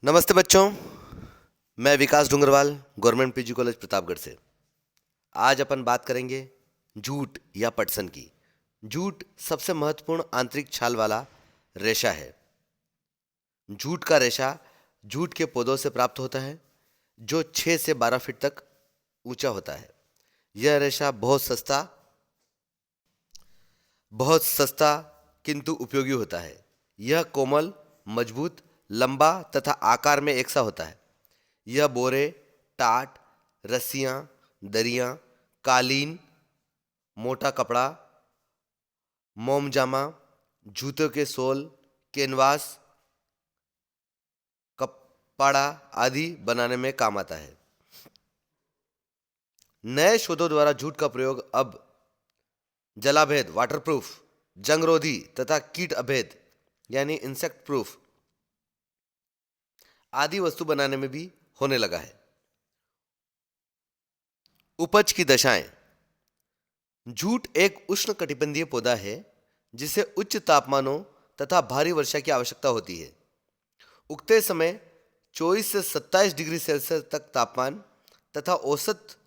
नमस्ते बच्चों। मैं Vikas Dungarwal, government PG college Pratapgarh से। आज अपन बात करेंगे जूट या पटसन की। जूट सबसे महत्वपूर्ण आंतरिक छाल वाला रेशा है। जूट का रेशा जूट के पौधों से प्राप्त होता है, जो 6 से 12 फीट तक ऊंचा होता है। यह रेशा बहुत सस्ता किंतु उपयोगी होता है। यह कोमल, मजबूत, लंबा तथा आकार में एक सा होता है। यह बोरे, टाट, रस्सियां, दरियां, कालीन, मोटा कपड़ा, मोमजामा, जूतों के सोल, कैनवास, कपड़ा आदि बनाने में काम आता है। नए शोधों द्वारा जूट का प्रयोग अब जलाभेद, वाटरप्रूफ, जंगरोधी तथा कीट अभेद यानी इंसेक्ट प्रूफ आदि वस्तु बनाने में भी होने लगा है। उपज की दशाएं। जूट एक उष्णकटिबंधीय पौधा है जिसे उच्च तापमानों तथा भारी वर्षा की आवश्यकता होती है। उगते समय 24 से 27 डिग्री सेल्सियस तक तापमान तथा औसत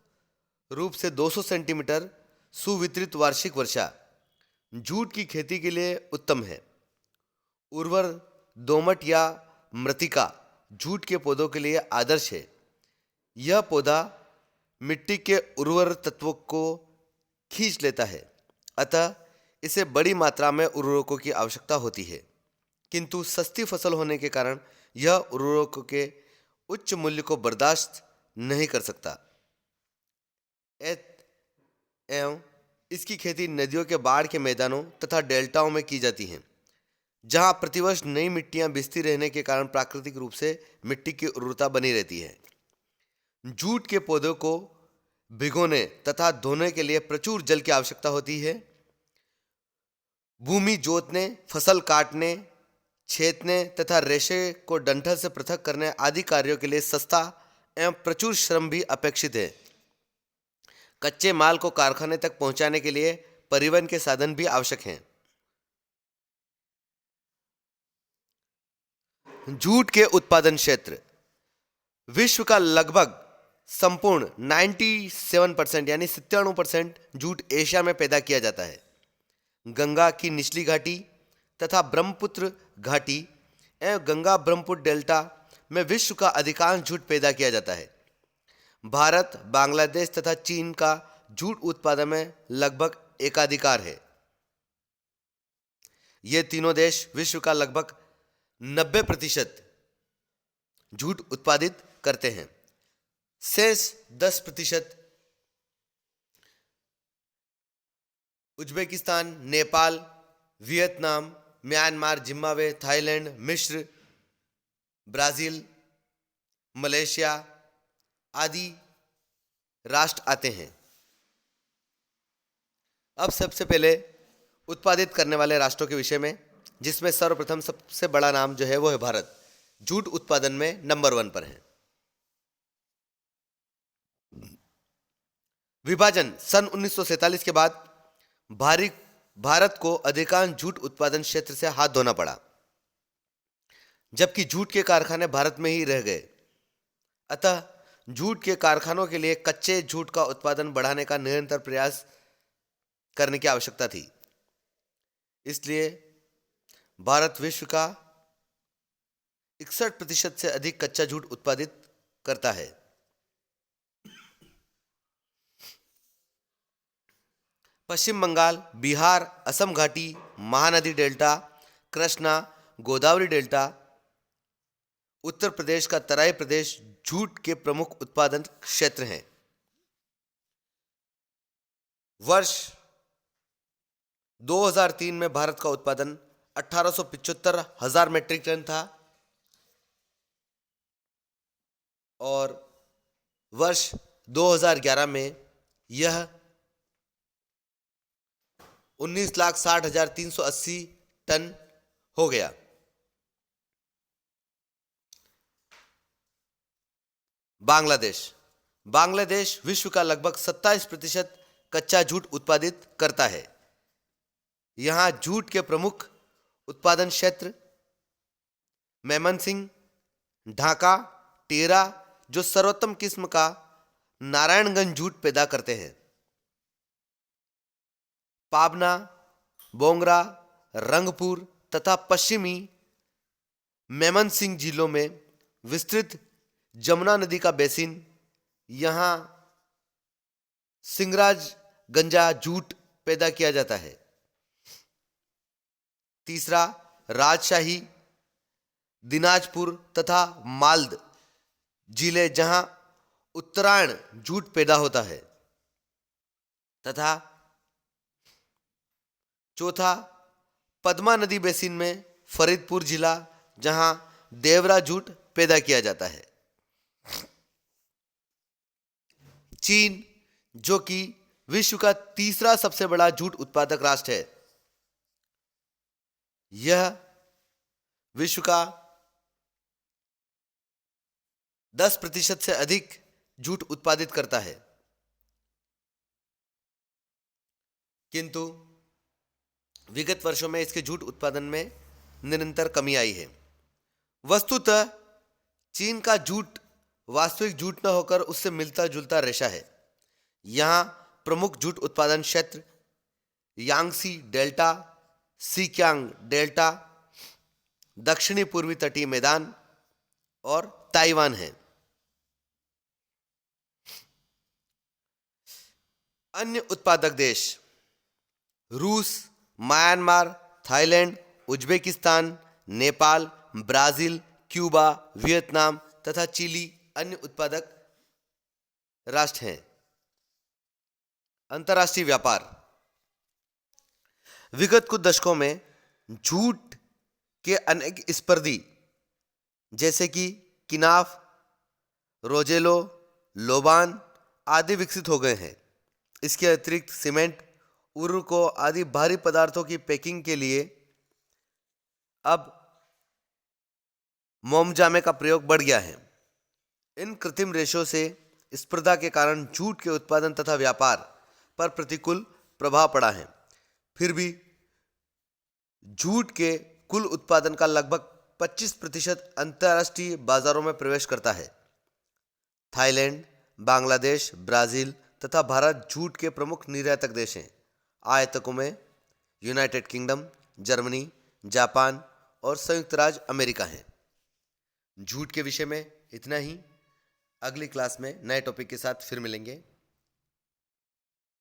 रूप से 200 सेंटीमीटर सुवितरित वार्षिक वर्षा जूट की खेती के लिए उत्तम है। उर्वर दोमट या मृत्तिका जूट के पौधों के लिए आदर्श है। यह पौधा मिट्टी के उर्वर तत्वों को खींच लेता है, अतः इसे बड़ी मात्रा में उर्वरकों की आवश्यकता होती है, किंतु सस्ती फसल होने के कारण यह उर्वरकों के उच्च मूल्य को बर्दाश्त नहीं कर सकता एवं इसकी खेती नदियों के बाढ़ के मैदानों तथा डेल्टाओं में की जाती है, जहां प्रतिवर्ष नई मिट्टियां बिसती रहने के कारण प्राकृतिक रूप से मिट्टी की उर्वरता बनी रहती है। जूट के पौधों को भिगोने तथा धोने के लिए प्रचुर जल की आवश्यकता होती है। भूमि जोतने, फसल काटने, छेदने तथा रेशे को डंठल से पृथक करने आदि कार्यों के लिए सस्ता एवं प्रचुर श्रम भी अपेक्षित है। कच्चे माल को कारखाने तक पहुंचाने के लिए परिवहन के साधन भी आवश्यक हैं। जूट के उत्पादन क्षेत्र। विश्व का लगभग संपूर्ण 97% यानी 97% जूट एशिया में पैदा किया जाता है। गंगा की निचली घाटी तथा ब्रह्मपुत्र घाटी एवं गंगा ब्रह्मपुत्र डेल्टा में विश्व का अधिकांश जूट पैदा किया जाता है। भारत, बांग्लादेश तथा चीन का जूट उत्पादन में लगभग एकाधिकार है। ये तीनों देश विश्व का लगभग 90% जूट उत्पादित करते हैं। शेष 10% Uzbekistan, Nepal, Vietnam, Myanmar, Zimbabwe, Thailand, मिस्र, ब्राजील, मलेशिया आदि राष्ट्र आते हैं। अब सबसे पहले उत्पादित करने वाले राष्ट्रों के विषय में, जिसमें सर्वप्रथम सबसे बड़ा नाम जो है वो है भारत। जूट उत्पादन में नंबर 1 पर है। विभाजन सन 1947 के बाद भारत को अधिकांश जूट उत्पादन क्षेत्र से हाथ धोना पड़ा, जबकि जूट के कारखाने भारत में ही रह गए। अतः जूट के कारखानों के लिए कच्चे जूट का उत्पादन बढ़ाने का निरंतर प्रयास करने की आवश्यकता थी। इसलिए भारत विश्व का 61% से अधिक कच्चा जूट उत्पादित करता है। पश्चिम बंगाल, बिहार, असम घाटी, महानदी डेल्टा, कृष्णा, गोदावरी डेल्टा, उत्तर प्रदेश का तराई प्रदेश जूट के प्रमुख उत्पादन क्षेत्र हैं। वर्ष 2003 में भारत का उत्पादन 1875,000 मीट्रिक टन था और वर्ष 2011 में यह 19,60,380 टन हो गया। बांग्लादेश विश्व का लगभग 27% कच्चा जूट उत्पादित करता है। यहां जूट के प्रमुख उत्पादन क्षेत्र मेमनसिंह, ढाका, टेरा जो सर्वोत्तम किस्म का नारायणगंज जूट पैदा करते हैं। पाबना, बोंगरा, रंगपुर तथा पश्चिमी मेमनसिंह जिलों में विस्तृत जमुना नदी का बेसिन, यहां सिंगराज गंजा जूट पैदा किया जाता है। तीसरा, राजशाही, दिनाजपुर तथा मालद जिले जहां उत्तरायण जूट पैदा होता है। तथा चौथा, पद्मा नदी बेसिन में फरीदपुर जिला जहां देवरा जूट पैदा किया जाता है। चीन, जो कि विश्व का तीसरा सबसे बड़ा जूट उत्पादक राष्ट्र है, यह विश्व का 10% से अधिक जूट उत्पादित करता है, किंतु विगत वर्षों में इसके जूट उत्पादन में निरंतर कमी आई है। वस्तुतः चीन का जूट वास्तविक जूट न होकर उससे मिलता जुलता रेशा है। यहां प्रमुख जूट उत्पादन क्षेत्र यांगसी डेल्टा, सिक्यांग डेल्टा, दक्षिणी पूर्वी तटीय मैदान और ताइवान है। अन्य उत्पादक देश रूस, Myanmar, Thailand, Uzbekistan, Nepal, Brazil, Cuba, Vietnam तथा चिली अन्य उत्पादक राष्ट्र हैं। अंतर्राष्ट्रीय व्यापार। विगत कुछ दशकों में जूट के अनेक स्पर्धी जैसे कि किनाफ, रोजेलो, लोबान आदि विकसित हो गए हैं। इसके अतिरिक्त सीमेंट, उर्वरकों आदि भारी पदार्थों की पैकिंग के लिए अब मोमजामे का प्रयोग बढ़ गया है। इन कृत्रिम रेशों से स्पर्धा के कारण जूट के उत्पादन तथा व्यापार पर प्रतिकूल प्रभाव पड़ा है। फिर भी जूट के कुल उत्पादन का लगभग 25% अंतर्राष्ट्रीय बाजारों में प्रवेश करता है। थाईलैंड, बांग्लादेश, ब्राजील तथा भारत जूट के प्रमुख निर्यातक देश हैं। आयातकों में यूनाइटेड किंगडम, जर्मनी, जापान और संयुक्त राज्य अमेरिका हैं। जूट के विषय में इतना ही। अगली क्लास में नए टॉपिक के साथ फिर मिलेंगे।